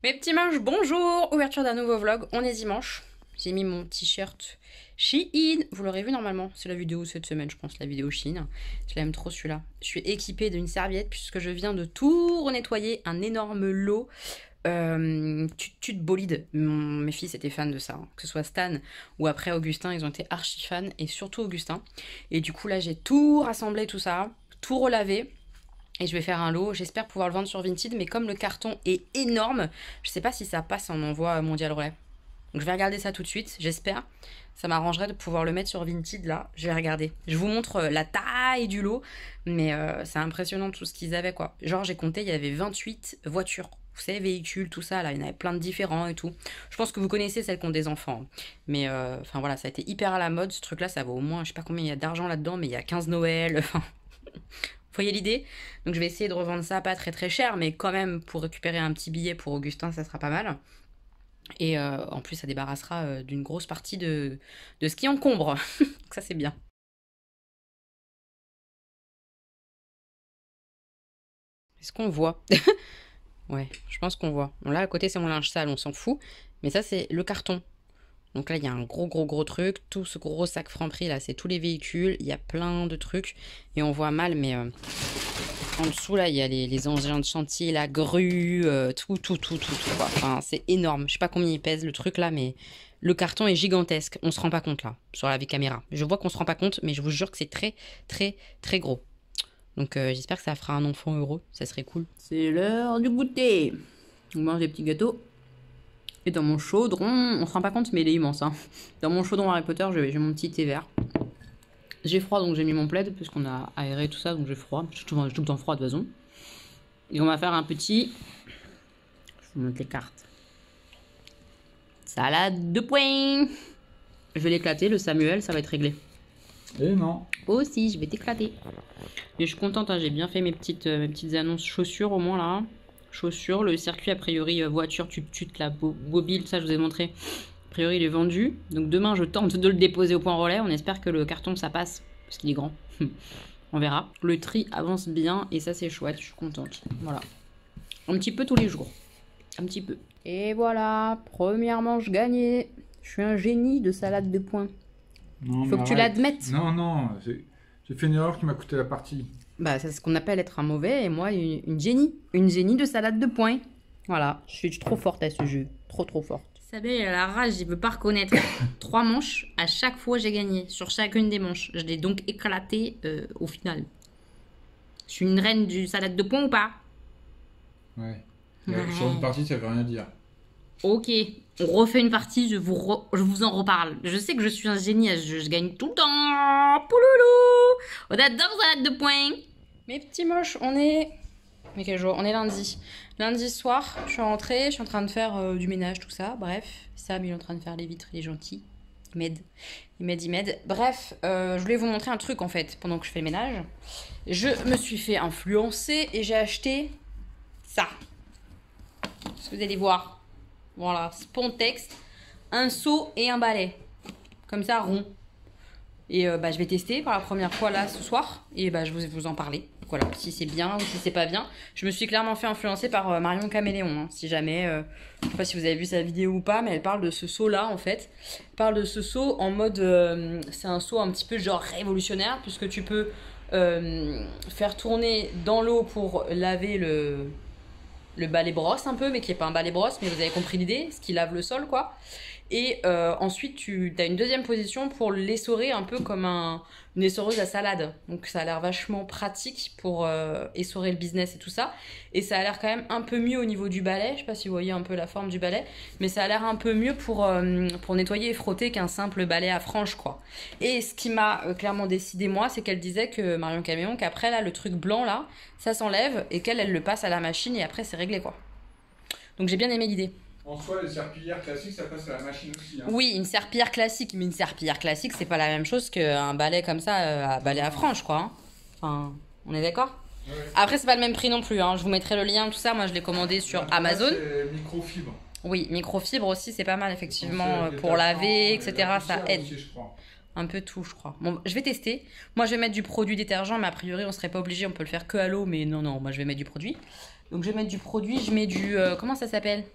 Mes petits manches, bonjour! Ouverture d'un nouveau vlog, on est dimanche. J'ai mis mon t-shirt Shein. Vous l'aurez vu normalement, c'est la vidéo cette semaine, je pense, la vidéo Shein. Je l'aime trop celui-là. Je suis équipée d'une serviette puisque je viens de tout renettoyer, un énorme lot. Tut bolide. Mes filles étaient fans de ça, hein. Que ce soit Stan ou après Augustin, ils ont été archi fans, et surtout Augustin. Et du coup là j'ai tout rassemblé, tout ça, tout relavé. Et je vais faire un lot, j'espère pouvoir le vendre sur Vinted, mais comme le carton est énorme, je sais pas si ça passe en envoi mondial relais. Donc je vais regarder ça tout de suite, j'espère. Ça m'arrangerait de pouvoir le mettre sur Vinted là, je vais regarder. Je vous montre la taille du lot, mais c'est impressionnant tout ce qu'ils avaient quoi. Genre j'ai compté, il y avait 28 voitures. Vous savez, véhicules, tout ça, là, il y en avait plein de différents et tout. Je pense que vous connaissez celles qui ont des enfants. Mais enfin voilà, ça a été hyper à la mode, ce truc là, ça vaut au moins, je sais pas combien il y a d'argent là-dedans, mais il y a 15 Noël, enfin... Vous voyez l'idée? Donc je vais essayer de revendre ça pas très très cher, mais quand même pour récupérer un petit billet pour Augustin, ça sera pas mal. Et en plus, ça débarrassera d'une grosse partie de ce qui encombre. Donc ça, c'est bien. Est-ce qu'on voit? Ouais, je pense qu'on voit. Bon, là, à côté, c'est mon linge sale, on s'en fout. Mais ça, c'est le carton. Donc là, il y a un gros truc. Tout ce gros sac Franprix, là, c'est tous les véhicules. Il y a plein de trucs. Et on voit mal, mais... en dessous, là, il y a les engins de chantier, la grue, tout, quoi. Enfin, c'est énorme. Je sais pas combien il pèse, le truc, là, mais le carton est gigantesque. On se rend pas compte, là, sur la caméra. Je vois qu'on se rend pas compte, mais je vous jure que c'est très gros. Donc, j'espère que ça fera un enfant heureux. Ça serait cool. C'est l'heure du goûter. On mange des petits gâteaux. Et dans mon chaudron, on se rend pas compte, mais il est immense, hein. Dans mon chaudron Harry Potter, j'ai mon petit thé vert. J'ai froid, donc j'ai mis mon plaid, puisqu'on a aéré tout ça, donc j'ai froid. Je suis tout le temps froid, de toute façon. Et on va faire un petit... Je vous montre les cartes. Salade de poing. Je vais l'éclater, le Samuel, ça va être réglé. Eh non. Aussi, je vais t'éclater. Mais je suis contente, hein, j'ai bien fait mes petites annonces chaussures, au moins, là. Chaussures, le circuit, a priori, voiture, tut, la bobile, ça, je vous ai montré. A priori, il est vendu. Donc demain, je tente de le déposer au point relais. On espère que le carton, ça passe, parce qu'il est grand. On verra. Le tri avance bien, et ça, c'est chouette, je suis contente. Voilà. Un petit peu tous les jours. Un petit peu. Et voilà, première manche gagnée. Je suis un génie de salade de poing. Non, Faut mais que tu arrête. l'admettes. Non, j'ai fait une erreur qui m'a coûté la partie. Bah, c'est ce qu'on appelle être un mauvais, et moi, une génie. Une génie de salade de poing. Voilà, je suis trop forte à ce jeu. Trop forte. Sabine, elle a la rage, il veut pas reconnaître. 3 manches, à chaque fois, j'ai gagné. Sur chacune des manches. Je l'ai donc éclaté au final. Je suis une reine du salade de poing ou pas? Ouais. Sur une partie, ça veut rien dire. Ok, on refait une partie, je vous en reparle. Je sais que je suis un génie, je gagne tout le temps. Pouloulou, on adore salade de poing. Mes petits moches, on est... Mais quel jour? On est lundi. Lundi soir, je suis rentrée, je suis en train de faire du ménage, tout ça. Bref, Sam, il est en train de faire les vitres, il est gentil. Il m'aide. Bref, je voulais vous montrer un truc, en fait, pendant que je fais le ménage. Je me suis fait influencer et j'ai acheté ça. Ce que vous allez voir. Voilà, Spontex, un seau et un balai. Comme ça, rond. Et je vais tester pour la première fois là ce soir. Et je vais vous en parler. Voilà, si c'est bien ou si c'est pas bien. Je me suis clairement fait influencer par Marion Caméléon. Hein, si jamais, je sais pas si vous avez vu sa vidéo ou pas, mais elle parle de ce seau là en fait. Elle parle de ce seau en mode, c'est un seau un petit peu genre révolutionnaire. Puisque tu peux faire tourner dans l'eau pour laver le balai brosse un peu, mais qui est pas un balai brosse, mais vous avez compris l'idée, ce qui lave le sol quoi. Et ensuite tu as une deuxième position pour l'essorer un peu comme une essoreuse à salade. Donc ça a l'air vachement pratique pour essorer le business et tout ça. Et ça a l'air quand même un peu mieux au niveau du balai. Je sais pas si vous voyez un peu la forme du balai, mais ça a l'air un peu mieux pour nettoyer et frotter qu'un simple balai à frange quoi. Et ce qui m'a clairement décidé moi, c'est qu'elle disait que Marion Caméléon, qu'après là le truc blanc là, ça s'enlève et qu'elle le passe à la machine et après c'est réglé quoi. Donc j'ai bien aimé l'idée. En soi, les serpillères classiques, ça passe à la machine aussi. Hein. Oui, une serpillière classique, mais une serpillière classique, c'est pas la même chose qu'un balai comme ça, à balai à frange, quoi. Hein. Enfin, on est d'accord? Ouais. Après, c'est pas le même prix non plus. Hein. Je vous mettrai le lien, tout ça. Moi, je l'ai commandé sur Amazon. C'est microfibre. Oui, microfibre aussi, c'est pas mal, effectivement, pour laver, etc. Ça aide. Aussi, je crois. Un peu tout, je crois. Bon, je vais tester. Moi, je vais mettre du produit détergent, mais a priori, on serait pas obligé. On peut le faire que à l'eau, mais non, moi, je vais mettre du produit. Donc, je vais mettre du produit. Je mets du... comment ça s'appelle?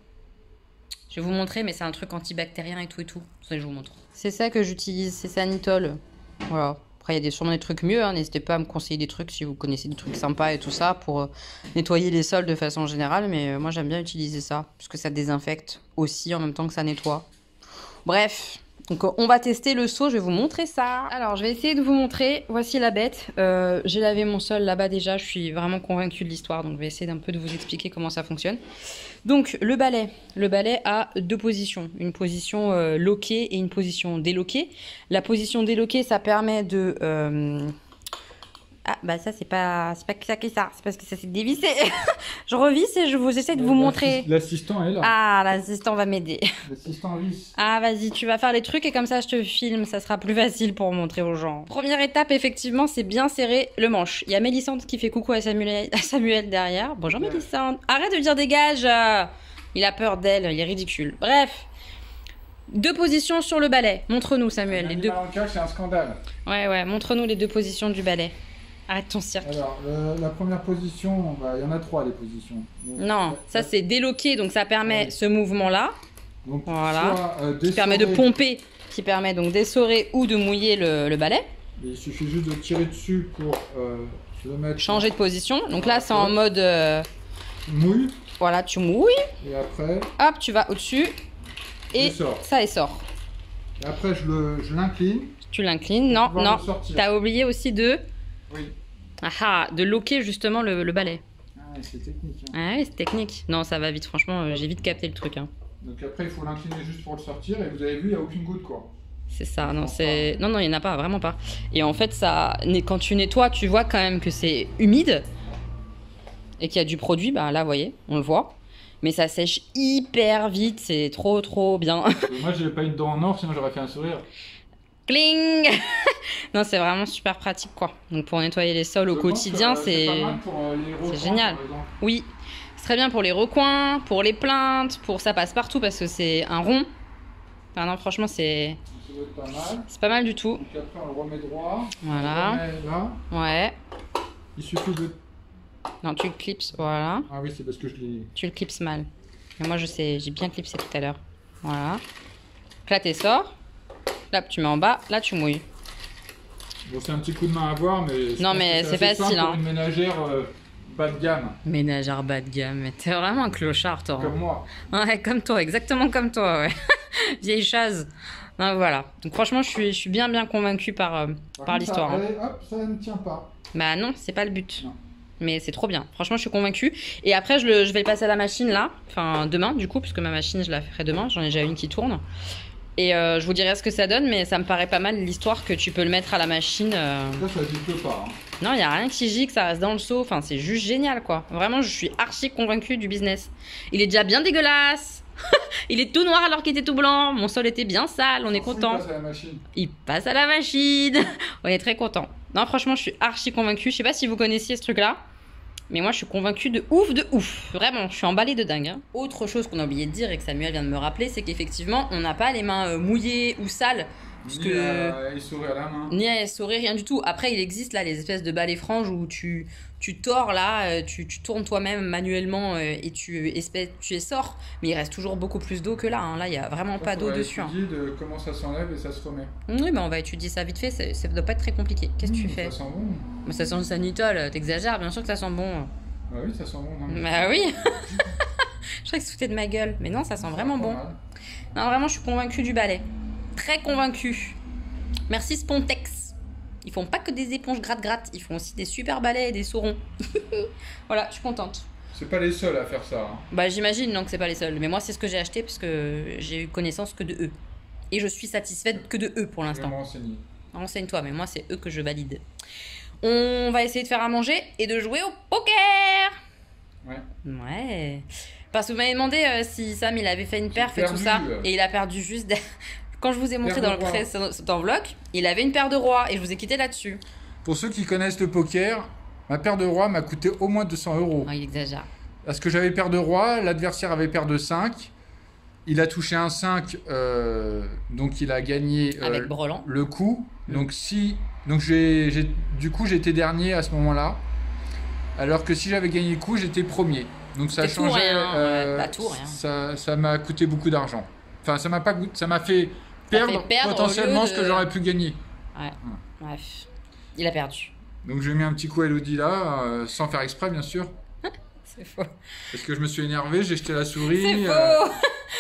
Je vais vous montrer, mais c'est un truc antibactérien et tout et tout. C'est ça que je vous montre. C'est ça que j'utilise, c'est Sanitol. Voilà. Après, il y a sûrement des trucs mieux. Hein. N'hésitez pas à me conseiller des trucs si vous connaissez des trucs sympas et tout ça pour nettoyer les sols de façon générale. Mais moi, j'aime bien utiliser ça parce que ça désinfecte aussi en même temps que ça nettoie. Bref. Donc on va tester le seau, je vais vous montrer ça. Alors je vais essayer de vous montrer, voici la bête. J'ai lavé mon sol là-bas déjà, je suis vraiment convaincue de l'histoire, donc je vais essayer d'un peu de vous expliquer comment ça fonctionne. Donc le balai a deux positions, une position loquée et une position déloquée. La position déloquée, ça permet de... Ah bah ça c'est pas ça qui ça, c'est parce que ça s'est dévissé. Je revisse et je vous essaie de vous montrer. L'assistant est là. Ah, l'assistant va m'aider. L'assistant visse. Ah vas-y, tu vas faire les trucs et comme ça je te filme, ça sera plus facile pour montrer aux gens. Première étape effectivement, c'est bien serrer le manche. Il y a Mélissande qui fait coucou à Samuel derrière. Bonjour Mélissande. Arrête de dire dégage. Il a peur d'elle, il est ridicule. Bref. Deux positions sur le balai. Montre-nous Samuel les deux. C'est un scandale. Ouais, montre-nous les deux positions du balai. Arrête ton cirque. Alors, la première position, il y en a trois, les positions. Donc, non, ça c'est déloqué, donc ça permet ce mouvement-là. Donc, voilà. Qui permet de pomper, qui permet donc d'essorer ou de mouiller le balai. Il suffit juste de tirer dessus pour le mettre. Changer de position. Donc là, c'est en mode. Mouille. Voilà, tu mouilles. Et après. Hop, tu vas au-dessus. Et ça essore. Et après, je l'incline. Tu l'inclines. Non. T'as oublié aussi de. Oui. De loquer justement le balai. Ah, c'est technique. Hein. Ah, c'est technique. Non, ça va vite, franchement, j'ai vite capté le truc. Hein. Donc après, il faut l'incliner juste pour le sortir. Et vous avez vu, il n'y a aucune goutte, quoi. C'est ça, non, c'est... Non, il n'y en a pas, vraiment pas. Et en fait, ça, quand tu nettoies, tu vois quand même que c'est humide. Et qu'il y a du produit, bah là, vous voyez, on le voit. Mais ça sèche hyper vite, c'est trop bien. Moi, j'avais pas une dent en or, sinon j'aurais fait un sourire. Cling. Non, c'est vraiment super pratique, quoi. Donc pour nettoyer les sols au quotidien, c'est génial. Oui, c'est très bien pour les recoins, pour les plinthes, ça passe partout parce que c'est un rond. Enfin non, franchement, c'est pas mal du tout. Donc après, on le remet droit. Voilà. On le remet là. Ouais. Il suffit de... Non, tu le clips, voilà. Ah oui, c'est parce que je l'ai... Tu le clips mal. Mais moi, je sais, j'ai bien clipsé tout à l'heure. Voilà. Donc là, t'essors. Là, tu mets en bas. Là, tu mouilles. Bon, c'est un petit coup de main à voir, mais... Non, mais c'est facile, hein. Pour une ménagère bas de gamme. Ménagère bas de gamme. Mais t'es vraiment un clochard, toi. Comme moi. Ouais, comme toi, exactement comme toi, ouais. Vieille chaise. Donc, voilà. Donc franchement, je suis bien convaincue par l'histoire. Hop, ça ne tient pas. Bah non, c'est pas le but. Non. Mais c'est trop bien. Franchement, je suis convaincue. Et après, je vais le passer à la machine là. Enfin, demain, du coup, puisque ma machine, je la ferai demain. J'en ai déjà une qui tourne. Et je vous dirai ce que ça donne, mais ça me paraît pas mal l'histoire que tu peux le mettre à la machine. Ça gicle pas. Hein. Non, il n'y a rien qui gicle, ça reste dans le seau. Enfin, c'est juste génial, quoi. Vraiment, je suis archi convaincue du business. Il est déjà bien dégueulasse. Il est tout noir alors qu'il était tout blanc. Mon sol était bien sale, on est content. Il passe à la machine. Il passe à la machine. On est très content. Non, franchement, je suis archi convaincue. Je sais pas si vous connaissiez ce truc-là. Mais moi, je suis convaincue de ouf. Vraiment, je suis emballée de dingue. Hein. Autre chose qu'on a oublié de dire et que Samuel vient de me rappeler, c'est qu'effectivement, on n'a pas les mains mouillées ou sales. Ni à essorer à la main. Ni à essorer, rien du tout. Après, il existe là les espèces de balais franges où tu tords là, tu tournes toi-même manuellement et tu essores. Mais il reste toujours beaucoup plus d'eau que là. Hein. Là, il n'y a vraiment pas d'eau dessus. On va étudier de comment ça s'enlève et ça se remet. Oui, mais on va étudier ça vite fait. Ça doit pas être très compliqué. Qu'est-ce que tu fais? Ça sent bon. Mais ça sent le Sanitol. T'exagères, bien sûr que ça sent bon. Ah oui, ça sent bon. Non, bah oui. Je crois que se foutait de ma gueule. Mais non, ça sent vraiment bon. Non, vraiment, je suis convaincue du balai. Très convaincue. Merci Spontex. Ils font pas que des éponges gratte-gratte. Ils font aussi des super balais et des saurons. Voilà, je suis contente. C'est pas les seuls à faire ça. Hein. Bah j'imagine donc c'est pas les seuls. Mais moi, c'est ce que j'ai acheté parce que j'ai eu connaissance que de eux. Et je suis satisfaite que de eux pour l'instant. Je vais me renseigner. Renseigne-toi, mais moi, c'est eux que je valide. On va essayer de faire à manger et de jouer au poker. Ouais. Parce que vous m'avez demandé si Sam il avait fait une perf et tout ça. Et il a perdu juste... Quand je vous ai montré dans le précédent vlog, il avait une paire de rois et je vous ai quitté là-dessus. Pour ceux qui connaissent le poker, ma paire de rois m'a coûté au moins 200 €. Oh, il exagère. Parce que j'avais paire de rois, l'adversaire avait paire de 5. Il a touché un 5, donc il a gagné avec Brelan. Le coup. Donc du coup j'étais dernier à ce moment-là. Alors que si j'avais gagné le coup, j'étais premier. Donc ça a C'est tout, changé. rien, bah, tout, rien. Ça m'a coûté beaucoup d'argent. Enfin, ça m'a pas coûté, ça m'a fait perdre, perdre potentiellement au lieu ce que de- j'aurais pu gagner. Ouais, bref. Il a perdu. Donc j'ai mis un petit coup à Elodie là, sans faire exprès bien sûr. C'est faux. Parce que je me suis énervé, j'ai jeté la souris, C'est faux.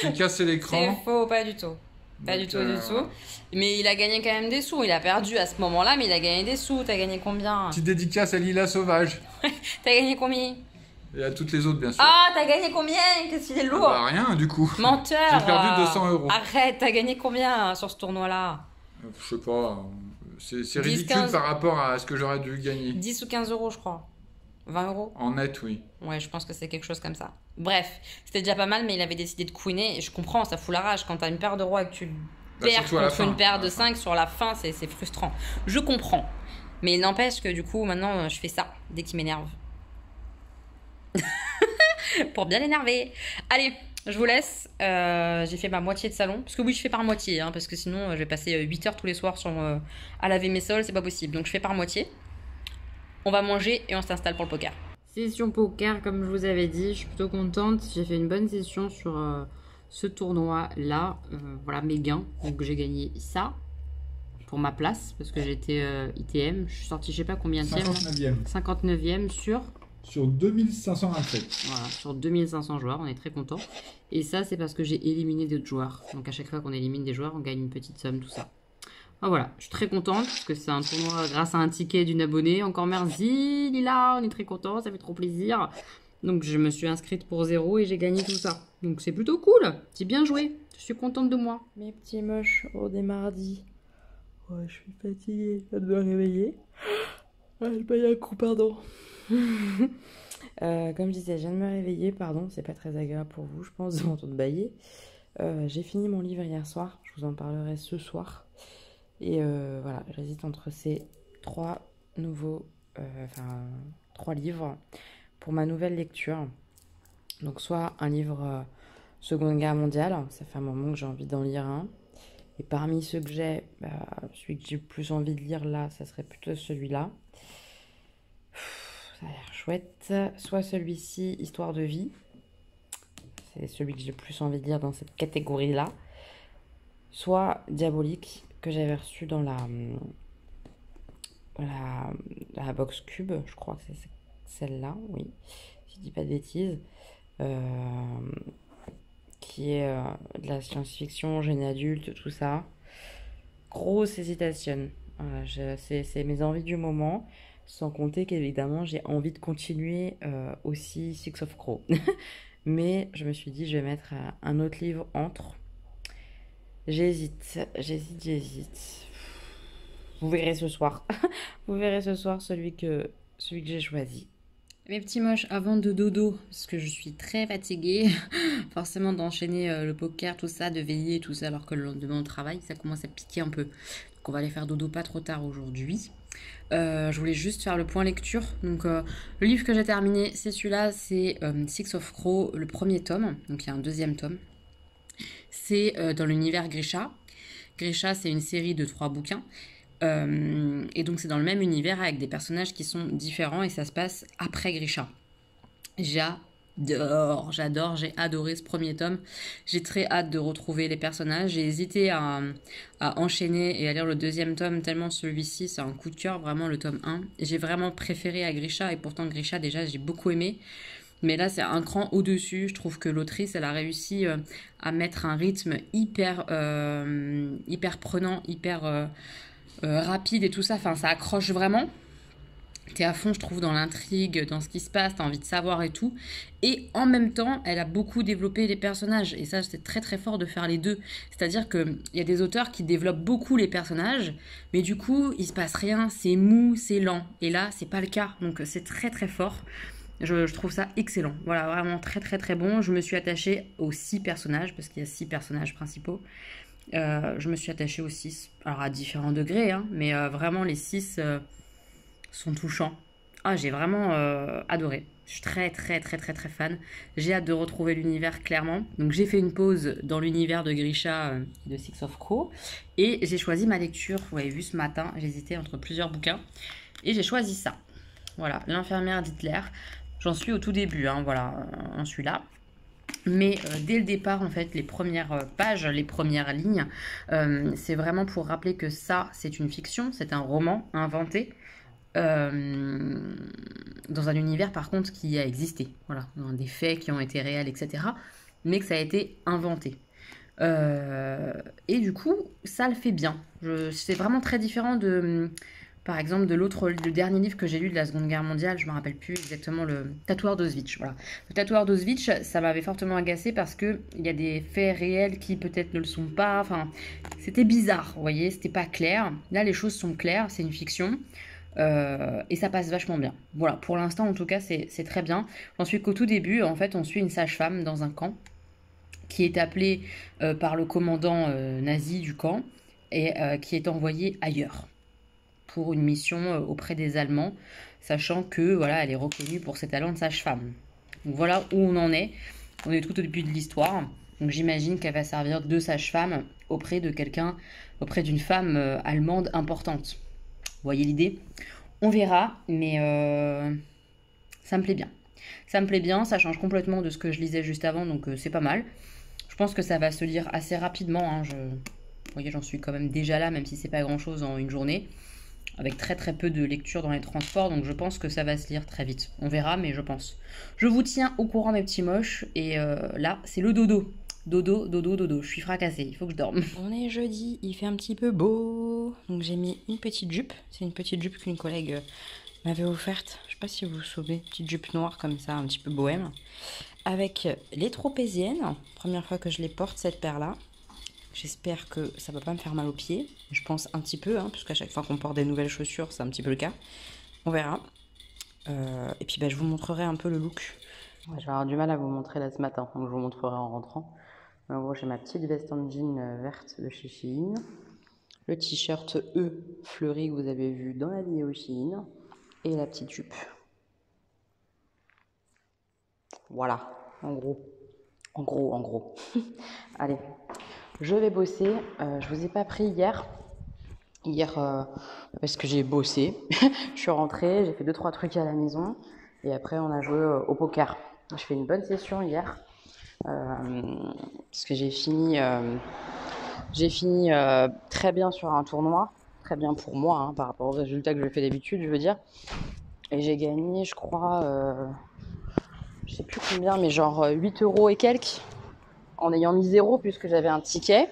j'ai cassé C'est l'écran. faux, pas du tout. Pas Donc, du tout, du tout. Mais il a gagné quand même des sous. Il a perdu à ce moment-là, mais il a gagné des sous. T'as gagné combien? Petite dédicace à Lila Sauvage. T'as gagné combien? Et à toutes les autres bien sûr. Ah, t'as gagné combien? Qu'est-ce qu'il est lourd? Bah rien du coup. Menteur. J'ai perdu 200 €. Arrête, t'as gagné combien sur ce tournoi-là? Je sais pas, c'est 10, ridicule 15. par rapport à ce que j'aurais dû gagner. 10 ou 15 euros, je crois. 20 euros? En net, oui. Ouais, je pense que c'est quelque chose comme ça. Bref, c'était déjà pas mal, mais il avait décidé de queener. Et je comprends, ça fout la rage. Quand t'as une paire de rois et que tu Bah, perds surtout à la contre fin. une paire À la de fin. 5 sur la fin, c'est frustrant. Je comprends. Mais il n'empêche que du coup, maintenant, je fais ça dès qu'il m'énerve. Pour bien l'énerver. Allez, je vous laisse. J'ai fait ma moitié de salon. Parce que oui, je fais par moitié. Hein, parce que sinon, je vais passer 8 heures tous les soirs à laver mes sols. C'est pas possible. Donc, je fais par moitié. On va manger et on s'installe pour le poker. Session poker, comme je vous avais dit. Je suis plutôt contente. J'ai fait une bonne session sur ce tournoi-là. Voilà mes gains. Donc, j'ai gagné ça pour ma place. Parce que j'étais ITM. Je suis sortie, je sais pas combien de 59e. 59e Sur 2527. voilà, sur 2500 joueurs, on est très content. Et ça, c'est parce que j'ai éliminé d'autres joueurs. Donc à chaque fois qu'on élimine des joueurs, on gagne une petite somme, tout ça. Ah, voilà, je suis très contente parce que c'est un tournoi grâce à un ticket d'une abonnée. Encore merci Lila, on est très content, ça fait trop plaisir. Donc je me suis inscrite pour 0 et j'ai gagné tout ça. Donc c'est plutôt cool, c'est bien joué. Je suis contente de moi. Mes petits moches, on est mardi. Ouais, je suis fatiguée, je dois me réveiller. Ah, je baille un coup, pardon. Comme je disais, je viens de me réveiller, pardon, c'est pas très agréable pour vous, je pense, de m'entendre bailler. J'ai fini mon livre hier soir, je vous en parlerai ce soir. Et voilà, j'hésite entre ces 3 livres pour ma nouvelle lecture. Donc soit un livre Seconde Guerre mondiale, ça fait un moment que j'ai envie d'en lire un. Et parmi ceux que j'ai, celui que j'ai le plus envie de lire là, ça serait plutôt celui-là. Ça a l'air chouette. Soit celui-ci, Histoire de vie. C'est celui que j'ai le plus envie de lire dans cette catégorie-là. Soit Diabolique, que j'avais reçu dans la box cube. Je crois que c'est celle-là, oui. Si je dis pas de bêtises. Qui est de la science-fiction, jeune adulte, tout ça. Grosse hésitation. Voilà, c'est mes envies du moment. Sans compter qu'évidemment, j'ai envie de continuer aussi Six of Crow. Mais je me suis dit, je vais mettre un autre livre entre. J'hésite. Vous verrez ce soir. Vous verrez ce soir celui que j'ai choisi. Mes petits moches, avant de dodo, parce que je suis très fatiguée, forcément d'enchaîner le poker, tout ça, de veiller, tout ça, alors que le lendemain on travaille, ça commence à piquer un peu. Donc on va aller faire dodo pas trop tard aujourd'hui. Je voulais juste faire le point lecture. Donc le livre que j'ai terminé, c'est celui-là, c'est Six of Crow, le premier tome. Donc il y a un deuxième tome. C'est dans l'univers Grisha. Grisha, c'est une série de 3 bouquins. Et donc c'est dans le même univers avec des personnages qui sont différents et ça se passe après Grisha. J'adore, j'ai adoré ce premier tome. J'ai très hâte de retrouver les personnages. J'ai hésité à enchaîner et à lire le deuxième tome tellement celui-ci c'est un coup de cœur, vraiment le tome 1. J'ai vraiment préféré à Grisha et pourtant Grisha déjà j'ai beaucoup aimé. Mais là, c'est un cran au-dessus. Je trouve que l'autrice, elle a réussi à mettre un rythme hyper prenant, hyper rapide et tout ça. Enfin, ça accroche vraiment. T'es à fond, je trouve, dans l'intrigue, dans ce qui se passe. T'as envie de savoir et tout. Et en même temps, elle a beaucoup développé les personnages. Et ça, c'est très très fort de faire les deux. C'est-à-dire qu'il y a des auteurs qui développent beaucoup les personnages. Mais du coup, il se passe rien. C'est mou, c'est lent. Et là, c'est pas le cas. Donc, c'est très très fort. Je trouve ça excellent. Voilà, vraiment très très très bon. Je me suis attachée aux 6 personnages, parce qu'il y a 6 personnages principaux. Je me suis attachée aux 6, alors à différents degrés, hein, mais vraiment les 6 sont touchants. Ah, j'ai vraiment adoré. Je suis très très très très très fan. J'ai hâte de retrouver l'univers clairement. Donc j'ai fait une pause dans l'univers de Grisha de Six of Crow. Et j'ai choisi ma lecture. Vous avez vu ce matin, j'hésitais entre plusieurs bouquins. Et j'ai choisi ça. Voilà, L'infirmière d'Hitler. J'en suis au tout début, hein, voilà, on suis là. Mais dès le départ, en fait, les premières pages, les premières lignes, c'est vraiment pour rappeler que ça, c'est une fiction, c'est un roman inventé dans un univers, par contre, qui a existé. Voilà, dans des faits qui ont été réels, etc. Mais que ça a été inventé. Et du coup, ça le fait bien. C'est vraiment très différent de, par exemple, de le dernier livre que j'ai lu de la Seconde Guerre mondiale. Je me rappelle plus exactement, le Tatoueur d'Auschwitz. Voilà, le Tatoueur d'Auschwitz, ça m'avait fortement agacé parce que il y a des faits réels qui peut-être ne le sont pas. Enfin, c'était bizarre, vous voyez, c'était pas clair. Là, les choses sont claires. C'est une fiction. Et ça passe vachement bien. Voilà, pour l'instant, en tout cas, c'est très bien. J'en suis qu'au tout début. En fait, on suit une sage-femme dans un camp qui est appelé par le commandant nazi du camp et qui est envoyé ailleurs pour une mission auprès des Allemands, sachant que voilà, elle est reconnue pour ses talents de sage-femme. Donc voilà où on en est. On est tout au début de l'histoire. Donc j'imagine qu'elle va servir de sage-femme auprès de quelqu'un, auprès d'une femme allemande importante. Vous voyez l'idée? On verra, mais ça me plaît bien. Ça me plaît bien, ça change complètement de ce que je lisais juste avant, donc c'est pas mal. Je pense que ça va se lire assez rapidement. Hein. Vous voyez, j'en suis quand même déjà là, même si c'est pas grand-chose en une journée, avec très très peu de lecture dans les transports, donc je pense que ça va se lire très vite. On verra, mais je pense. Je vous tiens au courant, mes petits moches, et là, c'est le dodo. Dodo, dodo, dodo. Je suis fracassée, il faut que je dorme. On est jeudi, il fait un petit peu beau, donc j'ai mis une petite jupe. C'est une petite jupe qu'une collègue m'avait offerte. Je sais pas si vous vous souvenez, petite jupe noire comme ça, un petit peu bohème. Avec les tropéziennes, première fois que je les porte cette paire-là. J'espère que ça va pas me faire mal aux pieds. Je pense un petit peu, hein, parce qu'à chaque fois qu'on porte des nouvelles chaussures, c'est un petit peu le cas. On verra. Et puis je vous montrerai un peu le look. Ouais, je vais avoir du mal à vous montrer là ce matin, donc je vous montrerai en rentrant. En gros, j'ai ma petite veste en jean verte de chez Shein. Le t-shirt E fleuri que vous avez vu dans la vidéo Shein. Et la petite jupe. Voilà, en gros. En gros. Allez, je vais bosser. Je vous ai pas pris hier. Parce que j'ai bossé. Je suis rentrée, j'ai fait 2-3 trucs à la maison. Et après, on a joué au poker. Je fais une bonne session hier. Parce que j'ai fini très bien sur un tournoi. Très bien pour moi, hein, par rapport aux résultats que je fais d'habitude, je veux dire. Et j'ai gagné, je crois, je sais plus combien, mais genre 8 € et quelques, en ayant mis 0 puisque j'avais un ticket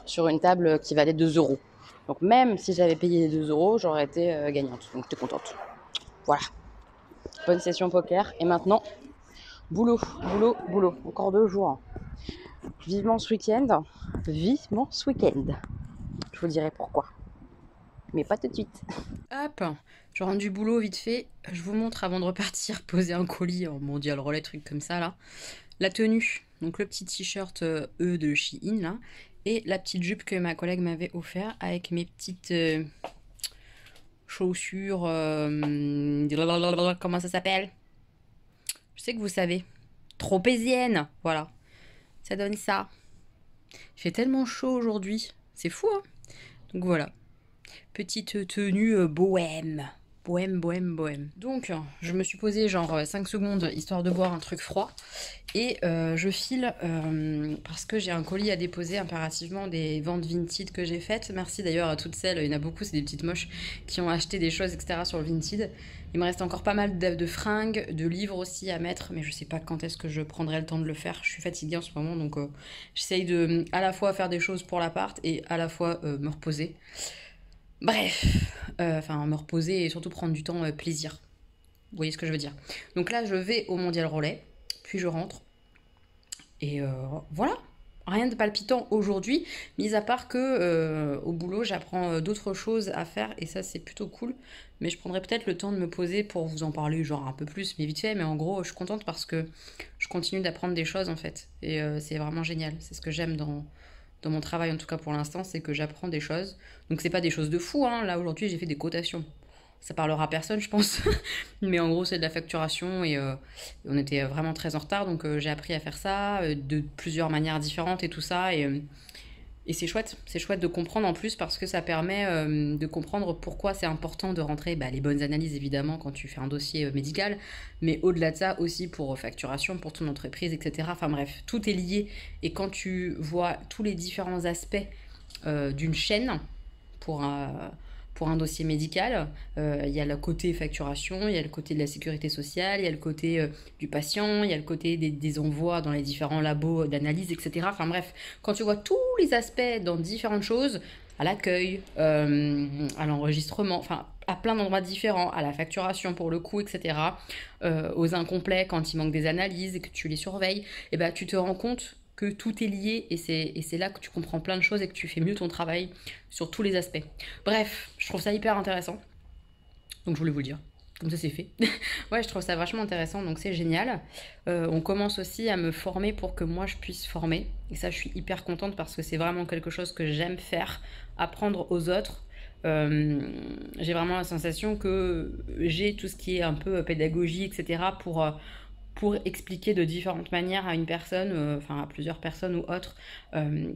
sur une table qui valait 2 €. Donc même si j'avais payé les 2 €, j'aurais été gagnante. Donc j'étais contente. Voilà. Bonne session poker. Et maintenant, boulot. Encore 2 jours. Vivement ce week-end. Je vous dirai pourquoi. Mais pas tout de suite. Hop, je rentre du boulot vite fait. Je vous montre avant de repartir, poser un colis en mondial relais, truc comme ça là. La tenue, donc le petit t-shirt E de Shein là. Et la petite jupe que ma collègue m'avait offert avec mes petites chaussures. Comment ça s'appelle? Je sais que vous savez. Tropézienne, voilà. Ça donne ça. Il fait tellement chaud aujourd'hui. C'est fou, hein? Donc voilà. Petite tenue bohème. Bohème. Donc, je me suis posée genre 5 secondes histoire de boire un truc froid. Et je file parce que j'ai un colis à déposer impérativement des ventes Vinted que j'ai faites. Merci d'ailleurs à toutes celles, il y en a beaucoup, c'est des petites moches qui ont acheté des choses, etc. sur le Vinted. Il me reste encore pas mal de fringues, de livres aussi à mettre, mais je sais pas quand est-ce que je prendrai le temps de le faire. Je suis fatiguée en ce moment, donc j'essaye de à la fois faire des choses pour l'appart et à la fois me reposer. Bref, me reposer et surtout prendre du temps plaisir. Vous voyez ce que je veux dire. Donc là, je vais au mondial relais, puis je rentre. Et voilà, rien de palpitant aujourd'hui, mis à part que au boulot, j'apprends d'autres choses à faire et ça, c'est plutôt cool. Mais je prendrai peut-être le temps de me poser pour vous en parler, genre un peu plus, mais vite fait. Mais en gros, je suis contente parce que je continue d'apprendre des choses en fait. Et c'est vraiment génial. C'est ce que j'aime dans mon travail, en tout cas pour l'instant, c'est que j'apprends des choses. Donc c'est pas des choses de fou, hein. Là aujourd'hui j'ai fait des cotations. Ça parlera à personne, je pense. Mais en gros c'est de la facturation et on était vraiment très en retard. Donc j'ai appris à faire ça de plusieurs manières différentes et tout ça. Et c'est chouette de comprendre en plus parce que ça permet de comprendre pourquoi c'est important de rentrer les bonnes analyses évidemment quand tu fais un dossier médical, mais au-delà de ça aussi pour facturation, pour ton entreprise, etc. Enfin bref, tout est lié et quand tu vois tous les différents aspects d'une chaîne pour un dossier médical, il y a le côté facturation, il y a le côté de la sécurité sociale, il y a le côté du patient, il y a le côté des envois dans les différents labos d'analyse, etc. Enfin bref, quand tu vois tous les aspects dans différentes choses, à l'accueil, à l'enregistrement, enfin à plein d'endroits différents, à la facturation pour le coût, etc., aux incomplets quand il manque des analyses et que tu les surveilles, et ben tu te rends compte que tout est lié et c'est là que tu comprends plein de choses et que tu fais mieux ton travail sur tous les aspects. Bref, je trouve ça hyper intéressant. Donc je voulais vous le dire. Comme ça c'est fait. Ouais, je trouve ça vachement intéressant, donc c'est génial. On commence aussi à me former pour que moi je puisse former. Et ça je suis hyper contente parce que c'est vraiment quelque chose que j'aime faire, apprendre aux autres. J'ai vraiment la sensation que j'ai tout ce qui est un peu pédagogie, etc. pour expliquer de différentes manières à une personne, enfin à plusieurs personnes ou autres,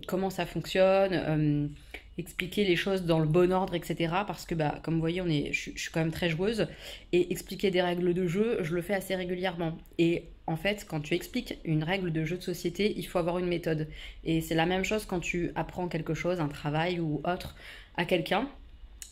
comment ça fonctionne, expliquer les choses dans le bon ordre, etc. Parce que, comme vous voyez, je suis quand même très joueuse, et expliquer des règles de jeu, je le fais assez régulièrement. Et en fait, quand tu expliques une règle de jeu de société, il faut avoir une méthode. Et c'est la même chose quand tu apprends quelque chose, un travail ou autre, à quelqu'un.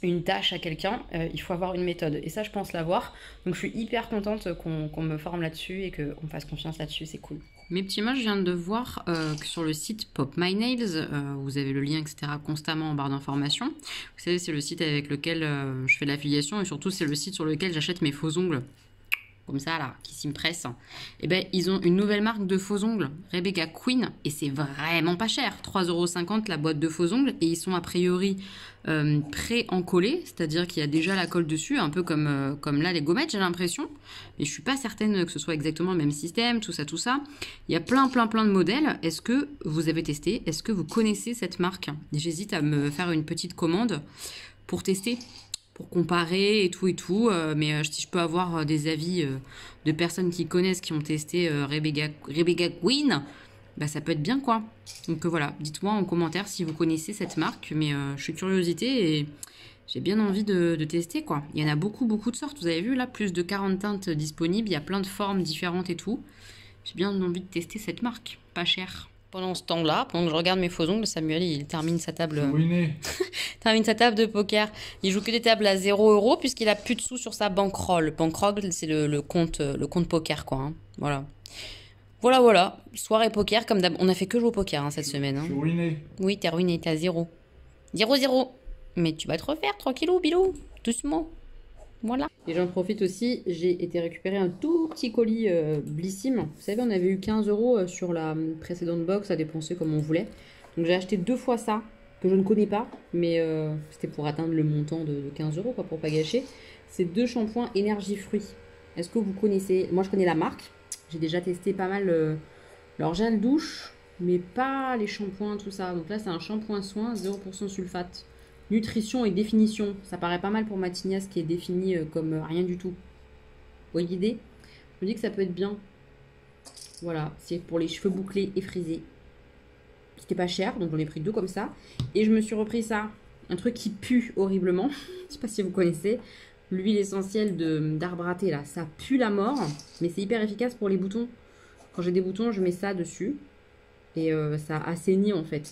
Une tâche à quelqu'un, il faut avoir une méthode. Et ça, je pense l'avoir. Donc, je suis hyper contente qu'on me forme là-dessus et qu'on me fasse confiance là-dessus. C'est cool. Mes petits mots, je viens de voir que sur le site Pop My Nails, vous avez le lien, etc., constamment en barre d'information. Vous savez, c'est le site avec lequel je fais l'affiliation et surtout, c'est le site sur lequel j'achète mes faux ongles. Comme ça, là, qui s'y me presse. Et ben, ils ont une nouvelle marque de faux ongles, Rebecca Queen, et c'est vraiment pas cher. 3,50 € la boîte de faux ongles, et ils sont a priori pré-encollés, c'est-à-dire qu'il y a déjà la colle dessus, un peu comme là les gommettes, j'ai l'impression. Mais je suis pas certaine que ce soit exactement le même système, tout ça, tout ça. Il y a plein de modèles. Est-ce que vous avez testé? Est-ce que vous connaissez cette marque? J'hésite à me faire une petite commande pour tester, pour comparer et tout, mais si je peux avoir des avis de personnes qui connaissent, qui ont testé Rebecca Queen, ça peut être bien, quoi. Donc voilà, dites-moi en commentaire si vous connaissez cette marque, mais je suis curiosité et j'ai bien envie de tester, quoi. Il y en a beaucoup de sortes, vous avez vu là, plus de 40 teintes disponibles, il y a plein de formes différentes et tout. J'ai bien envie de tester cette marque, pas cher. Pendant ce temps-là, pendant que je regarde mes faux ongles, Samuel, il termine sa table. Termine sa table de poker. Il joue que des tables à 0 € puisqu'il a plus de sous sur sa bankroll. Bankroll, c'est le compte poker, quoi. Hein. Voilà. Soirée poker, comme d'hab. On a fait que jouer au poker cette semaine. Hein. Je suis ruiné. Oui, t'es ruiné, t'es à 0. 0-0. Mais tu vas te refaire, tranquillou, bilou. Doucement. Voilà. Et j'en profite aussi, j'ai été récupérer un tout petit colis Blissim. Vous savez, on avait eu 15 € sur la précédente box à dépenser comme on voulait. Donc j'ai acheté 2 fois ça, que je ne connais pas, mais c'était pour atteindre le montant de 15 €, quoi, pour pas gâcher. C'est 2 shampoings énergie fruits. Est-ce que vous connaissez? Moi, je connais la marque. J'ai déjà testé pas mal leur gel douche, mais pas les shampoings, tout ça. Donc là, c'est un shampoing soin, 0% sulfate. Nutrition et définition, ça paraît pas mal pour ma tignasse qui est définie comme rien du tout. Vous voyez l'idée? Je me dis que ça peut être bien. Voilà, c'est pour les cheveux bouclés et frisés. C'était pas cher, donc j'en ai pris 2 comme ça. Et je me suis repris ça, un truc qui pue horriblement. Je sais pas si vous connaissez. L'huile essentielle d'arbre à thé, là, ça pue la mort. Mais c'est hyper efficace pour les boutons. Quand j'ai des boutons, je mets ça dessus. Et ça assainit en fait.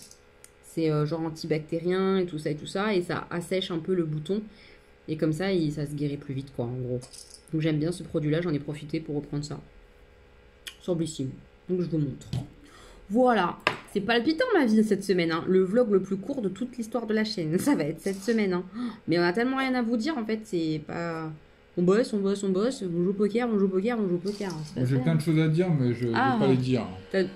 C'est genre antibactérien et tout ça, et ça assèche un peu le bouton. Et comme ça, ça se guérit plus vite, quoi, en gros. Donc j'aime bien ce produit-là, j'en ai profité pour reprendre ça. Sur Blissim. Donc je vous montre. Voilà, c'est palpitant ma vie cette semaine. Hein. Le vlog le plus court de toute l'histoire de la chaîne, ça va être cette semaine. Hein. Mais on a tellement rien à vous dire, en fait, c'est pas... On bosse, on joue au poker. J'ai plein de choses à dire, mais je ne vais pas les dire. Parce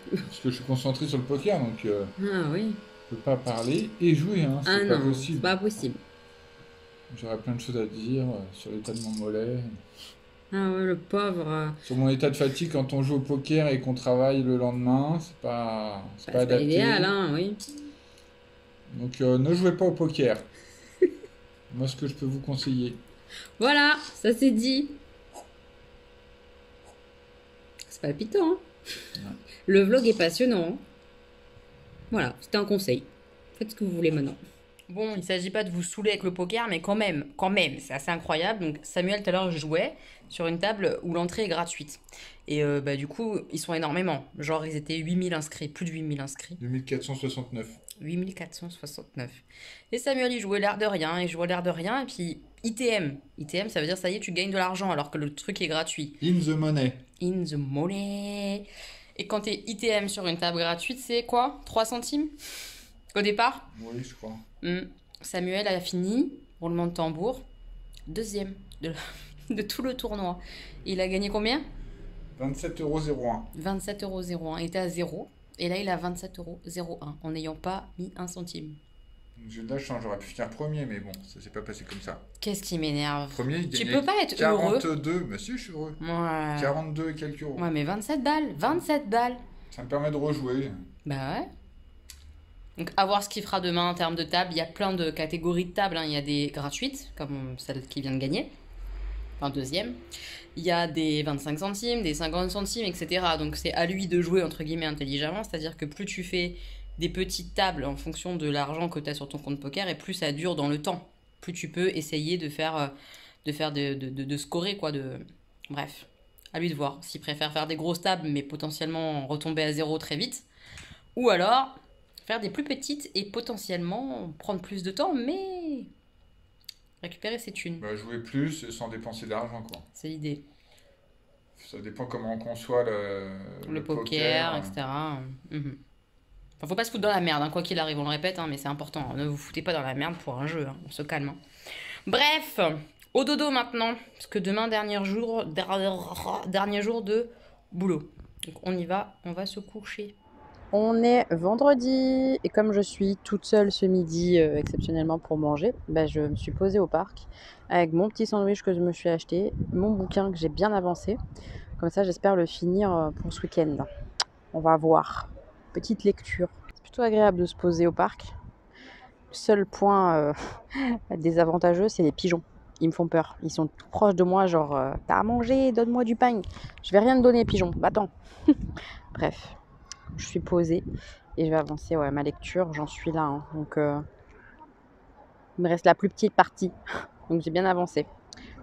que je suis concentré sur le poker, donc... Ah oui. Je peux pas parler et jouer, hein. C'est pas possible. C'est pas possible. J'aurais plein de choses à dire sur l'état de mon mollet. Ah ouais, le pauvre. Sur mon état de fatigue quand on joue au poker et qu'on travaille le lendemain, c'est pas adapté. C'est idéal, hein, oui. Donc ne jouez pas au poker. Moi, ce que je peux vous conseiller. Voilà, ça c'est dit. C'est palpitant, hein. Ouais. Le vlog est passionnant. Voilà, c'était un conseil. Faites ce que vous voulez maintenant. Bon, il ne s'agit pas de vous saouler avec le poker, mais quand même, c'est assez incroyable. Donc Samuel, tout à l'heure, jouait sur une table où l'entrée est gratuite. Et du coup, ils sont énormément. Genre, ils étaient 8000 inscrits, plus de 8000 inscrits. 2469. 8469. Et Samuel, il jouait l'air de rien, et puis ITM. ITM, ça veut dire, ça y est, tu gagnes de l'argent, alors que le truc est gratuit. In the money. In the money. Et quand t'es ITM sur une table gratuite, c'est quoi? 3 centimes au départ? Oui, je crois. Samuel a fini, roulement de tambour, deuxième de tout le tournoi. Il a gagné combien? 27,01 €. 27,01 €. Il était à 0. Et là, il a 27,01 € en n'ayant pas mis un centime. J'ai de la chance, j'aurais pu finir premier, mais bon, ça s'est pas passé comme ça. Qu'est-ce qui m'énerve? Premier, il Tu gagnait peux pas être heureux. 42, mais si, je suis heureux. Ouais. 42 et quelques euros. Ouais, mais 27 balles. 27 balles. Ça me permet de rejouer. Bah ouais. Donc, à voir ce qu'il fera demain en termes de table. Il y a plein de catégories de tables. Il y a des gratuites, comme celle qui vient de gagner. Enfin, deuxième. Il y a des 25 centimes, des 50 centimes, etc. Donc, c'est à lui de jouer, entre guillemets, intelligemment. C'est-à-dire que plus tu fais des petites tables en fonction de l'argent que tu as sur ton compte poker, et plus ça dure dans le temps. Plus tu peux essayer de scorer, quoi. Bref, à lui de voir. S'il préfère faire des grosses tables, mais potentiellement retomber à zéro très vite. Ou alors faire des plus petites et potentiellement prendre plus de temps, mais récupérer ses thunes. Bah, jouer plus sans dépenser d'argent, quoi. C'est l'idée. Ça dépend comment on conçoit le poker, etc. Enfin, faut pas se foutre dans la merde, hein, quoi qu'il arrive, on le répète, hein, mais c'est important. Ne vous foutez pas dans la merde pour un jeu, hein, on se calme. Hein. Bref, au dodo maintenant, parce que demain, dernier jour de boulot. Donc on y va, on va se coucher. On est vendredi et comme je suis toute seule ce midi exceptionnellement pour manger, je me suis posée au parc avec mon petit sandwich que je me suis acheté, mon bouquin que j'ai bien avancé. Comme ça, j'espère le finir pour ce week-end. On va voir. Petite lecture. C'est plutôt agréable de se poser au parc. Le seul point désavantageux, c'est les pigeons. Ils me font peur. Ils sont tout proches de moi, genre t'as à manger, donne-moi du pain. Je vais rien te donner, pigeon. Va-t'en. Bref. Je suis posée et je vais avancer ma lecture, j'en suis là, hein. Donc il me reste la plus petite partie, donc j'ai bien avancé.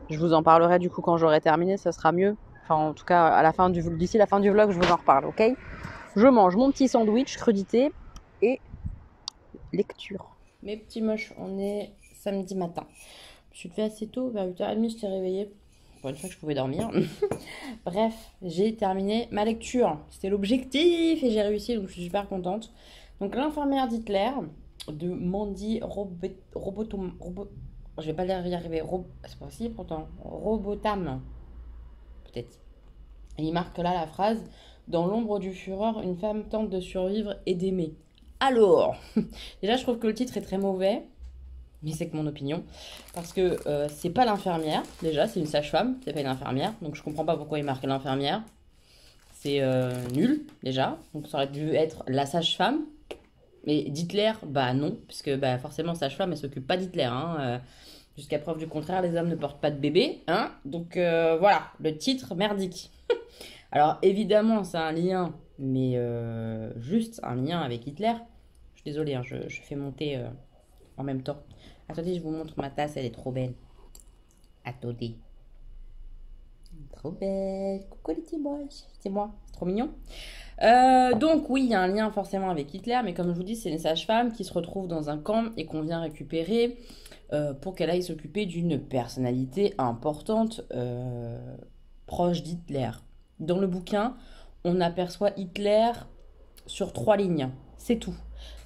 Je vous en parlerai du coup quand j'aurai terminé, ça sera mieux. Enfin en tout cas d'ici la fin du vlog je vous en reparle, ok? Je mange mon petit sandwich crudité et lecture. Mes petits moches, on est samedi matin. Je suis levée assez tôt, vers 8h30 je t'ai réveillée. Pour une fois que je pouvais dormir. Bref, j'ai terminé ma lecture. C'était l'objectif et j'ai réussi, donc je suis super contente. Donc l'infirmière d'Hitler de Mandy je vais pas y arriver. C'est pas possible pourtant. Robotham. Peut-être. Et il marque là la phrase: dans l'ombre du Führer, une femme tente de survivre et d'aimer. Alors, déjà je trouve que le titre est très mauvais. Mais c'est que mon opinion, parce que c'est pas l'infirmière, déjà, c'est une sage-femme, c'est pas une infirmière, donc je comprends pas pourquoi il marque l'infirmière. C'est nul, déjà, donc ça aurait dû être la sage-femme, mais d'Hitler, non, puisque forcément, sage-femme, elle s'occupe pas d'Hitler, hein, jusqu'à preuve du contraire, les hommes ne portent pas de bébé, hein, donc voilà, le titre merdique. Alors évidemment, c'est un lien, mais juste un lien avec Hitler. Je suis désolée, hein, je fais monter en même temps. Attendez, je vous montre ma tasse, elle est trop belle. Attendez. Trop belle. Coucou les petits boys. C'est moi, c'est trop mignon. Donc oui, il y a un lien forcément avec Hitler, mais comme je vous dis, c'est une sage-femme qui se retrouve dans un camp et qu'on vient récupérer pour qu'elle aille s'occuper d'une personnalité importante proche d'Hitler. Dans le bouquin, on aperçoit Hitler sur 3 lignes. C'est tout.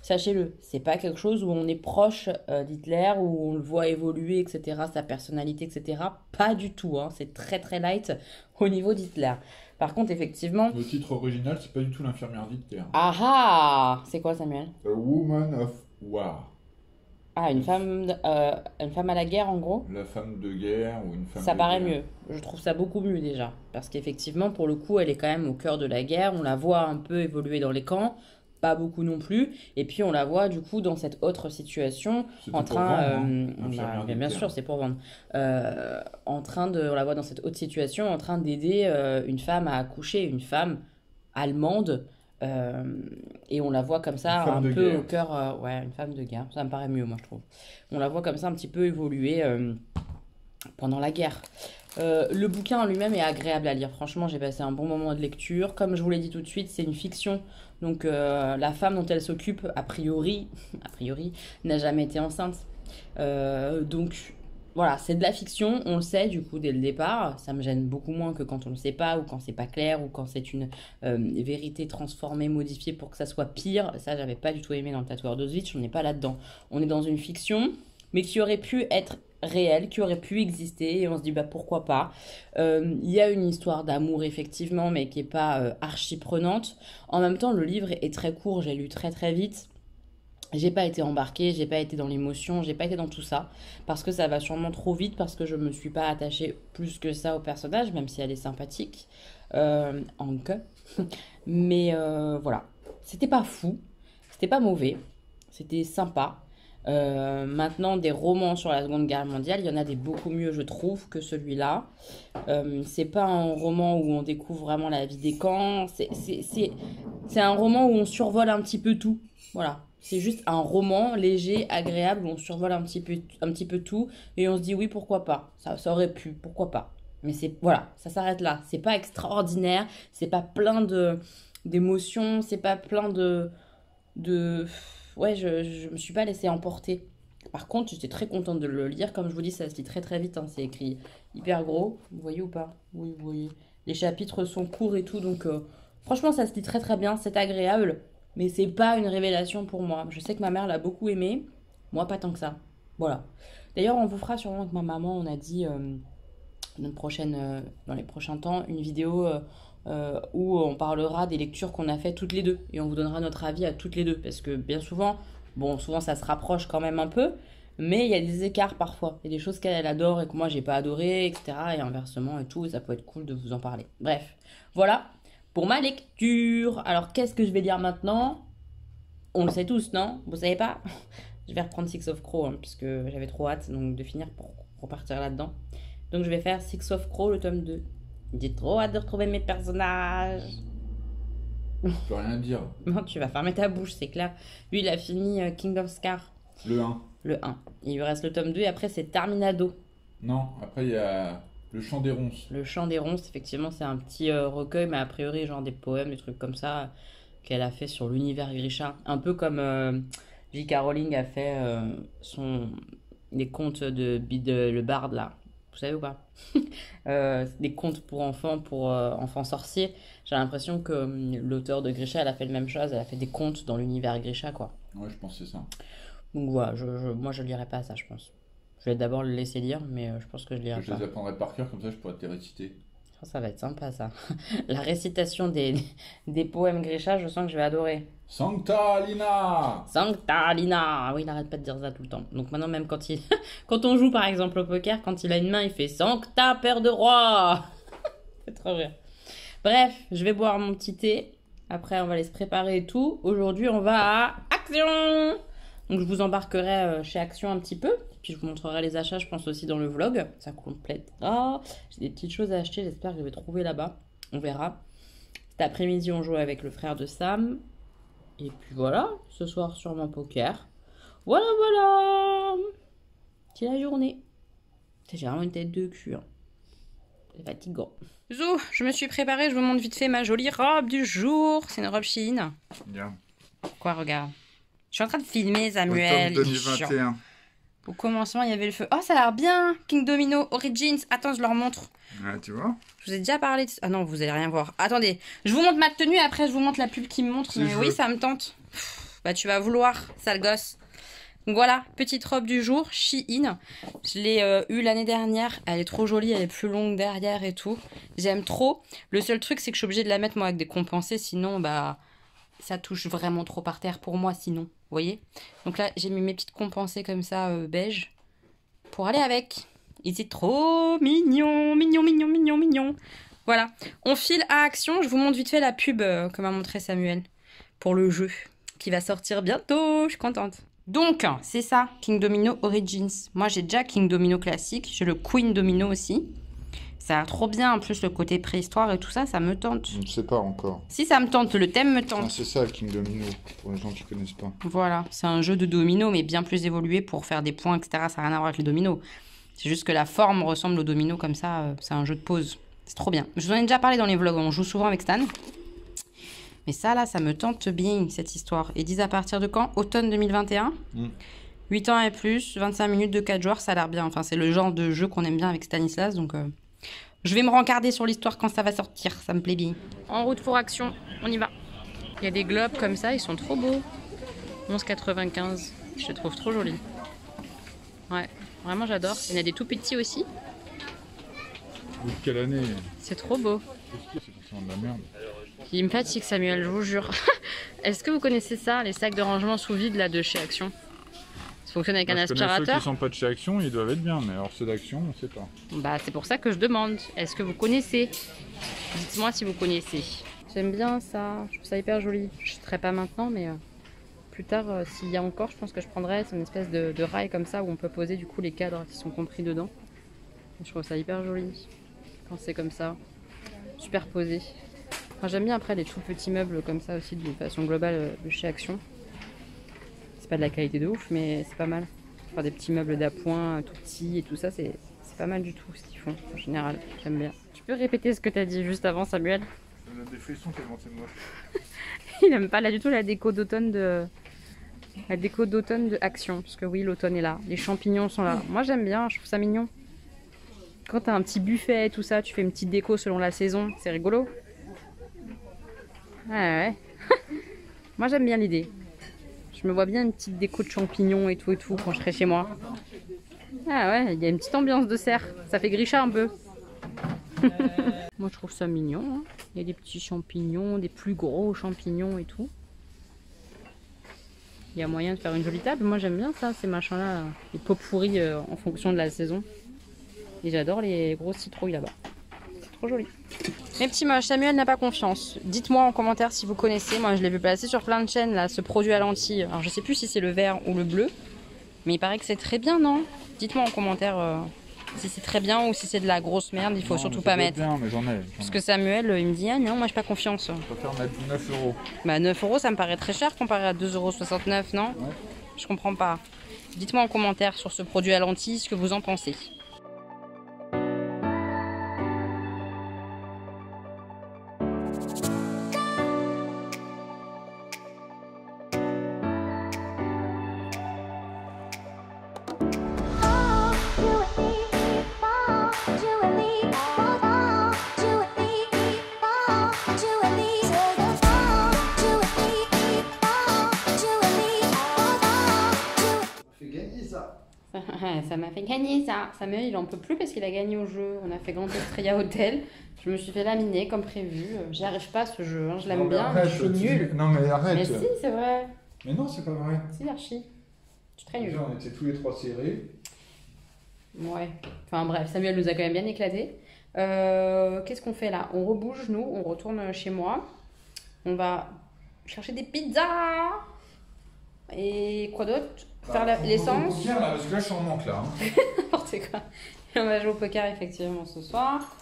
Sachez-le, c'est pas quelque chose où on est proche d'Hitler, où on le voit évoluer, etc., sa personnalité, etc. Pas du tout, hein. C'est très très light au niveau d'Hitler. Par contre, effectivement... Le titre original, c'est pas du tout l'infirmière d'Hitler. Ah ah! C'est quoi, Samuel? A Woman of War. Ah, une femme à la guerre, en gros? La femme de guerre ou une femme Ça de paraît guerre. mieux. Je trouve ça beaucoup mieux déjà. Parce qu'effectivement, pour le coup, elle est quand même au cœur de la guerre. On la voit un peu évoluer dans les camps. Pas beaucoup non plus, et puis on la voit du coup dans cette autre situation en train, bien sûr c'est pour vendre, on la voit dans cette autre situation en train d'aider une femme à accoucher, une femme allemande Et on la voit comme ça, Une un femme de peu guerre. au cœur. Ouais, une femme de guerre. Ça me paraît mieux, moi, je trouve. On la voit comme ça un petit peu évoluer pendant la guerre. Le bouquin en lui-même est agréable à lire. Franchement, j'ai passé un bon moment de lecture. Comme je vous l'ai dit tout de suite, c'est une fiction. Donc, la femme dont elle s'occupe, a priori, n'a jamais été enceinte. Donc, voilà, c'est de la fiction. On le sait, du coup, dès le départ. Ça me gêne beaucoup moins que quand on ne le sait pas, ou quand c'est pas clair, ou quand c'est une vérité transformée, modifiée pour que ça soit pire. Ça, j'avais pas du tout aimé dans le Tatoueur d'Auschwitz. On n'est pas là-dedans. On est dans une fiction, mais qui aurait pu être réel, qui aurait pu exister, et on se dit bah pourquoi pas. Il y a une histoire d'amour effectivement, mais qui est pas archi prenante. En même temps, le livre est très court, j'ai lu très très vite. J'ai pas été embarquée, j'ai pas été dans l'émotion, j'ai pas été dans tout ça, parce que ça va sûrement trop vite, parce que je me suis pas attachée plus que ça au personnage, même si elle est sympathique, Anke. Mais voilà, c'était pas fou, c'était pas mauvais, c'était sympa. Maintenant, des romans sur la Seconde Guerre mondiale, il y en a des beaucoup mieux, je trouve, que celui-là. C'est pas un roman où on découvre vraiment la vie des camps. C'est un roman où on survole un petit peu tout. Voilà. C'est juste un roman léger, agréable, où on survole un petit peu tout. Et on se dit oui, pourquoi pas. Ça aurait pu, pourquoi pas. Mais voilà, ça s'arrête là. C'est pas extraordinaire. C'est pas plein d'émotions. C'est pas plein ouais, je me suis pas laissée emporter. Par contre, j'étais très contente de le lire. Comme je vous dis, ça se lit très très vite, hein. C'est écrit hyper gros. Vous voyez ou pas? Oui, vous voyez. Les chapitres sont courts et tout. Donc, franchement, ça se lit très très bien. C'est agréable. Mais c'est pas une révélation pour moi. Je sais que ma mère l'a beaucoup aimé. Moi, pas tant que ça. Voilà. D'ailleurs, on vous fera sûrement avec ma maman, on a dit dans les prochains temps, une vidéo où on parlera des lectures qu'on a fait toutes les deux et on vous donnera notre avis à toutes les deux parce que bien souvent, souvent ça se rapproche quand même un peu, mais il y a des écarts parfois. Il y a des choses qu'elle adore et que moi j'ai pas adoré, etc. Et inversement et tout, et ça peut être cool de vous en parler. Bref, voilà pour ma lecture. Alors qu'est-ce que je vais lire maintenant? On le sait tous, non? Vous savez pas? Je vais reprendre Six of Crow, hein, puisque j'avais trop hâte donc, de finir pour repartir là-dedans. Donc je vais faire Six of Crow, le tome 2. J'ai trop hâte de retrouver mes personnages. Je peux rien dire. Non, tu vas fermer ta bouche, c'est clair. Lui, il a fini King of Scar. Le 1. Le 1. Il lui reste le tome 2 et après, c'est Terminado. Non, après, il y a Le Chant des Ronces. Le Chant des Ronces, effectivement, c'est un petit recueil, mais a priori, genre des poèmes, des trucs comme ça, qu'elle a fait sur l'univers Grisha. Un peu comme J.K. Rowling a fait les contes de le barde, là. Vous savez ou pas? Des contes pour enfants sorciers. J'ai l'impression que l'auteur de Grisha, elle a fait la même chose. Elle a fait des contes dans l'univers Grisha, quoi. Ouais, je pense que c'est ça. Donc voilà, moi je lirai pas ça, je pense. Je vais d'abord le laisser lire, mais je pense que je lirai Je pas. les apprendrai par cœur, comme ça je pourrais te les réciter. Ça va être sympa, ça. La récitation des poèmes Grisha, je sens que je vais adorer. Sancta Lina! Sancta Lina! Oui, il n'arrête pas de dire ça tout le temps. Donc maintenant, même quand quand on joue par exemple au poker, quand il a une main, il fait Sancta, Père de Roi! C'est trop bien. Bref, je vais boire mon petit thé. Après, on va aller se préparer et tout. Aujourd'hui, on va à Action! Donc, je vous embarquerai chez Action un petit peu. Puis, je vous montrerai les achats, je pense aussi dans le vlog. Ça complétera. J'ai des petites choses à acheter. J'espère que je vais trouver là-bas. On verra. Cet après-midi, on joue avec le frère de Sam. Et puis voilà, ce soir sur mon poker. Voilà, voilà. C'est la journée. J'ai vraiment une tête de cul. Hein. C'est fatigant. Zo, je me suis préparée. Je vous montre vite fait ma jolie robe du jour. C'est une robe Shein. Bien. Quoi, regarde. Je suis en train de filmer, Samuel. Automne 2021. Au commencement, il y avait le feu. Oh, ça a l'air bien. King Domino Origins. Attends, je leur montre. Ouais, tu vois? Je vous ai déjà parlé de... Ah non, vous allez rien voir. Attendez, je vous montre ma tenue, après je vous montre la pub qui me montre. Mais oui, ça me tente. Bah tu vas vouloir, sale gosse. Donc voilà, petite robe du jour, Shein. Je l'ai eue l'année dernière. Elle est trop jolie, elle est plus longue derrière et tout. J'aime trop. Le seul truc, c'est que je suis obligée de la mettre moi avec des compensés. Sinon, bah ça touche vraiment trop par terre pour moi sinon. Vous voyez? Donc là, j'ai mis mes petites compensées comme ça, beige. Pour aller avec. Et c'est trop mignon, mignon, mignon, mignon, mignon. Voilà, on file à Action. Je vous montre vite fait la pub que m'a montré Samuel pour le jeu qui va sortir bientôt. Je suis contente. Donc, c'est ça, King Domino Origins. Moi, j'ai déjà King Domino classique. J'ai le Queen Domino aussi. Ça a l'air trop bien. En plus, le côté préhistoire et tout ça, ça me tente. Je ne sais pas encore. Si ça me tente, le thème me Ah, tente. c'est ça le King Domino, pour les gens qui connaissent pas. Voilà, c'est un jeu de domino, mais bien plus évolué pour faire des points, etc. Ça n'a rien à voir avec les dominos. C'est juste que la forme ressemble au domino, comme ça, c'est un jeu de pause. C'est trop bien. Je vous en ai déjà parlé dans les vlogs, on joue souvent avec Stan. Mais ça, là, ça me tente bien, cette histoire. Et 10 à partir de quand? Automne 2021 8 ans et plus, 25 minutes de 4 joueurs, ça a l'air bien. Enfin, c'est le genre de jeu qu'on aime bien avec Stanislas, donc je vais me rencarder sur l'histoire quand ça va sortir, ça me plaît bien. En route pour action, on y va. Il y a des globes comme ça, ils sont trop beaux. 11,95, je les trouve trop jolis. Ouais, vraiment j'adore. Il y en a des tout petits aussi. De quelle année? C'est trop beau. C'est forcément de la merde. Il me fatigue Samuel, je vous jure. Est-ce que vous connaissez ça, les sacs de rangement sous vide là de chez Action? Ça fonctionne avec un aspirateur. Ceux qui sont pas de chez Action, ils doivent être bien, mais alors ceux d'Action, on sait pas. Bah c'est pour ça que je demande. Est-ce que vous connaissez? Dites-moi si vous connaissez. J'aime bien ça, je trouve ça hyper joli. Je ne serai pas maintenant, mais plus tard, s'il y a encore, je pense que je prendrai. C'est une espèce de rail comme ça où on peut poser du coup les cadres qui sont compris dedans. Je trouve ça hyper joli quand c'est comme ça, superposé. Enfin, j'aime bien après les tout petits meubles comme ça aussi de façon globale de chez Action. C'est pas de la qualité de ouf, mais c'est pas mal. Faire des petits meubles d'appoint tout petits et tout ça, c'est pas mal du tout ce qu'ils font en général. J'aime bien. Tu peux répéter ce que t'as dit juste avant, Samuel? Ça me donne des frissons tellement c'est moche. Il aime pas là du tout la déco d'automne de Action, parce que oui, l'automne est là, les champignons sont là. Moi j'aime bien, je trouve ça mignon. Quand t'as un petit buffet et tout ça, tu fais une petite déco selon la saison, c'est rigolo. Ouais. Moi j'aime bien l'idée. Je me vois bien une petite déco de champignons et tout quand je serai chez moi. Ah ouais, il y a une petite ambiance de serre. Ça fait Grisha un peu. Moi je trouve ça mignon. Hein. Il y a des petits champignons, des plus gros champignons et tout. Il y a moyen de faire une jolie table. Moi j'aime bien ça, ces machins-là. Les pots pourris en fonction de la saison. Et j'adore les grosses citrouilles là-bas. C'est trop joli. Mes petits moches, Samuel n'a pas confiance. Dites-moi en commentaire si vous connaissez. Moi je l'ai vu passer sur plein de chaînes là, ce produit à lentilles. Alors je sais plus si c'est le vert ou le bleu. Mais il paraît que c'est très bien, non? Dites-moi en commentaire si c'est très bien ou si c'est de la grosse merde. Il faut surtout pas mettre. Bien, mais j'en ai. Parce que Samuel, il me dit, ah non, moi j'ai pas confiance. Je préfère mettre 9 euros. Bah 9 euros, ça me paraît très cher comparé à 2,69 €, non? Ouais. Je comprends pas. Dites-moi en commentaire sur ce produit à lentilles ce que vous en pensez. Ça m'a fait gagner ça. Samuel il en peut plus parce qu'il a gagné au jeu. On a fait Grand Estrella Hotel. Je me suis fait laminer comme prévu. J'y arrive pas ce jeu. Hein. Je l'aime bien. Mais je suis nulle. Non mais arrête. Mais si, c'est vrai. Mais non, c'est pas vrai. Si, archi. Je suis très nulle. Déjà, on était tous les trois serrés. Ouais. Enfin bref, Samuel nous a quand même bien éclaté. Qu'est-ce qu'on fait là? On rebouge, nous. On retourne chez moi. On va chercher des pizzas. Et quoi d'autre? Faire l'essence. Bien là, parce que là je suis en manque là. Hein. N'importe quoi. Et on va jouer au poker effectivement ce soir.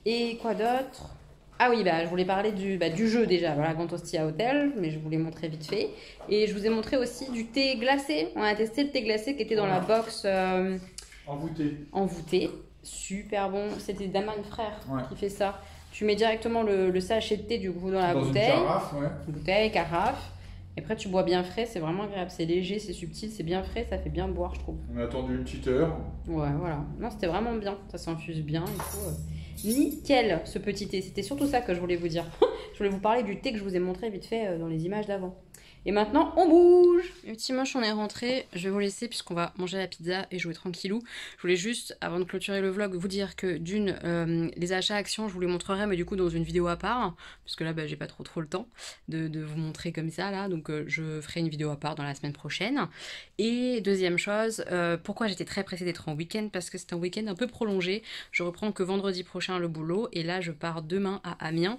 Et quoi d'autre? Ah oui, bah, je voulais parler du jeu déjà. Voilà, Grand Ostia Hotel, mais je vous l'ai montré vite fait. Et je vous ai montré aussi du thé glacé. On a testé le thé glacé qui était dans la box envoûtée. Super bon. C'était Daman Frère qui fait ça. Tu mets directement le sachet de thé du coup dans la bouteille. Une carafe, ouais. Bouteille, carafe. Et après, tu bois bien frais, c'est vraiment agréable. C'est léger, c'est subtil, c'est bien frais, ça fait bien boire, je trouve. On a attendu une petite heure. Ouais, voilà. Non, c'était vraiment bien. Ça s'infuse bien et tout. Nickel, ce petit thé. C'était surtout ça que je voulais vous dire. Je voulais vous parler du thé que je vous ai montré vite fait dans les images d'avant. Et maintenant, on bouge. Les petits moches, on est rentrés. Je vais vous laisser puisqu'on va manger la pizza et jouer tranquillou. Je voulais juste, avant de clôturer le vlog, vous dire que les achats actions, je vous les montrerai, mais du coup dans une vidéo à part. Parce que là, j'ai pas trop le temps de vous montrer comme ça, là. Donc je ferai une vidéo à part dans la semaine prochaine. Et deuxième chose, pourquoi j'étais très pressée d'être en week-end? Parce que c'est un week-end un peu prolongé. Je reprends que vendredi prochain le boulot. Et là, je pars demain à Amiens.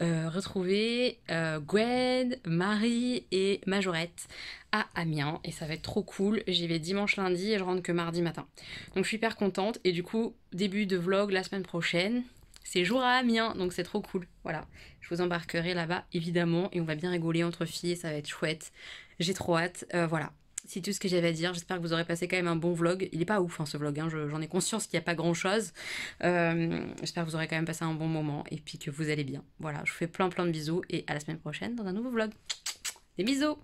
Retrouver Gwen, Marie et et Majorette à Amiens et ça va être trop cool. J'y vais dimanche, lundi et je rentre que mardi matin. Donc je suis hyper contente et du coup, début de vlog la semaine prochaine. C'est jour à Amiens, donc c'est trop cool. Voilà, je vous embarquerai là-bas évidemment et on va bien rigoler entre filles, ça va être chouette. J'ai trop hâte, voilà. C'est tout ce que j'avais à dire, j'espère que vous aurez passé quand même un bon vlog. Il est pas ouf hein, ce vlog, hein. J'en ai conscience qu'il n'y a pas grand chose. J'espère que vous aurez quand même passé un bon moment et puis que vous allez bien. Voilà, je vous fais plein de bisous et à la semaine prochaine dans un nouveau vlog. Des bisous!